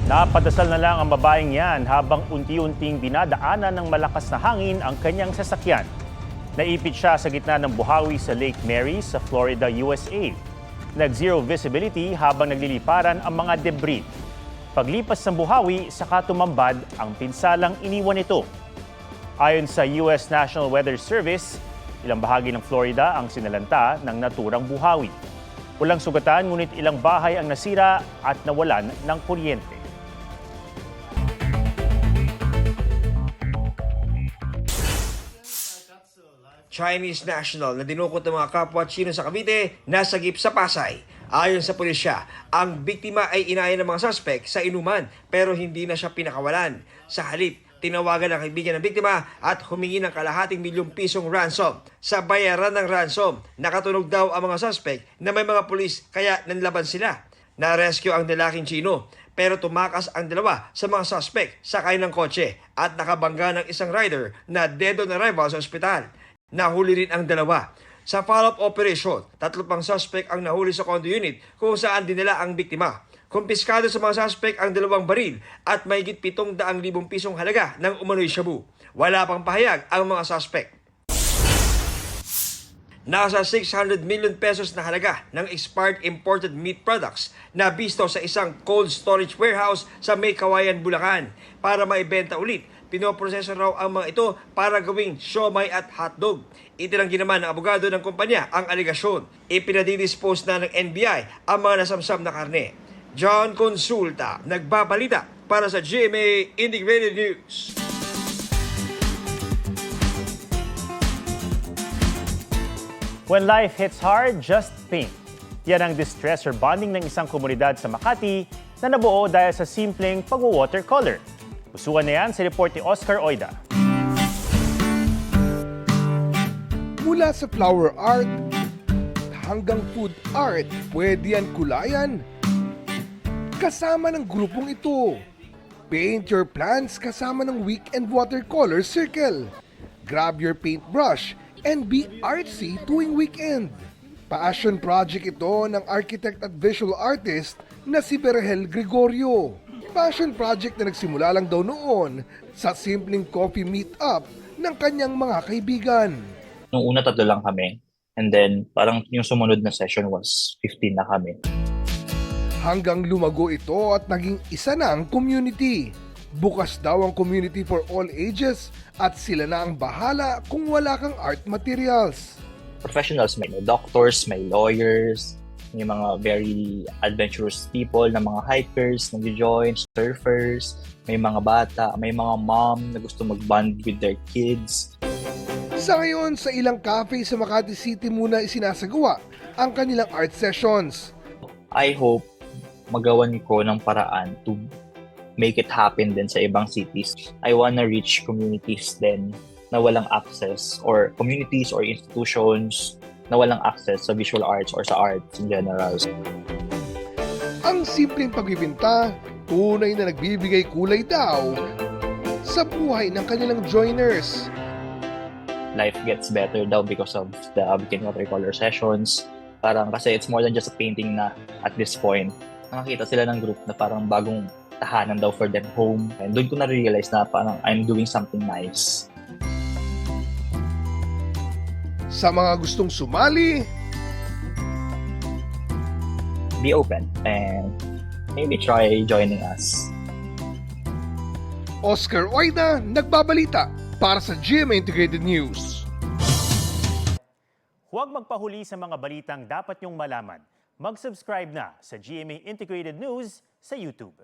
Napadasal na lang ang babaeng yan habang unti-unting dinadaanan ng malakas na hangin ang kanyang sasakyan. Naipit siya sa gitna ng buhawi sa Lake Mary sa Florida, USA. Nag-zero visibility habang nagliliparan ang mga debris. Paglipas ng buhawi, saka tumambad ang pinsalang iniwan nito. Ayon sa US National Weather Service, ilang bahagi ng Florida ang sinalanta ng naturang buhawi. Walang sugatan ngunit ilang bahay ang nasira at nawalan ng kuryente. Chinese national na dinukot ng mga kapwa Chino sa Cavite nasagip sa Pasay. Ayon sa pulisya, ang biktima ay inaya ng mga suspect sa inuman pero hindi na siya pinakawalan. Sa halip, tinawagan ang kaibigan ng biktima at humingi ng ₱250,000 ransom. Sa bayaran ng ransom, nakatunog daw ang mga suspect na may mga pulis kaya nanlaban sila. Na-rescue ang lalaking Chino pero tumakas ang dalawa sa mga suspect sakay ng kotse at nakabangga ng isang rider na dead on arrival sa ospital. Nahuli rin ang dalawa. Sa follow-up operation, 3 pang suspect ang nahuli sa condo unit kung saan dinala ang biktima. Kumpiskado sa mga suspect ang 2 baril at mahigit ₱700,000 halaga ng umano'y shabu. Wala pang pahayag ang mga suspect. Nasa 600 million pesos na halaga ng expired imported meat products na bisto sa isang cold storage warehouse sa May Kawayan, Bulacan. Para maibenta ulit, pinoproseso raw ang mga ito para gawing siomai at hotdog. Itinanggi naman ng abogado ng kumpanya ang aligasyon. Ipinadidispose na ng NBI ang mga nasamsam na karne. John Consulta, nagbabalita para sa GMA Integrated News. When life hits hard, just think. Yan ang distress or bonding ng isang komunidad sa Makati na nabuo dahil sa simpleng pag-watercolor. Pusuan na yan sa report ni Oscar Oida. Mula sa flower art hanggang food art, pwede yan kulayan. Kasama ng grupong ito. Paint your plants kasama ng weekend watercolor circle. Grab your paintbrush and be artsy tuwing weekend. Passion project ito ng architect at visual artist na si Berhel Gregorio. Passion project na nagsimula lang daw noon sa simpleng coffee meet-up ng kanyang mga kaibigan. Nung una 3 lang kami, and then parang yung sumunod na session was 15 na kami. Hanggang lumago ito at naging isa na ang community. Bukas daw ang community for all ages at sila na ang bahala kung wala kang art materials. Professionals, may doctors, may lawyers, may mga very adventurous people na mga hikers, nag-join, surfers, may mga bata, may mga mom na gusto mag-bond with their kids. Sa ngayon, sa ilang cafe sa Makati City muna isinasagawa ang kanilang art sessions. I hope magawan ko ng paraan to make it happen din sa ibang cities. I wanna reach communities din na walang access, or communities or institutions na walang access sa visual arts or sa arts in general. Ang simpleng pagbibinta, tunay na nagbibigay kulay daw sa buhay ng kanilang joiners. Life gets better daw because of the weekend watercolor sessions. Parang kasi it's more than just a painting na at this point. Nakakita sila ng group na parang bagong tahanan daw for them home. And doon ko na-realize na parang I'm doing something nice. Sa mga gustong sumali, Be open and maybe try joining us. Oscar Oida, nagbabalita para sa GMA Integrated News. Huwag magpahuli sa mga balitang dapat niyong malaman. Mag-subscribe na sa GMA Integrated News sa YouTube.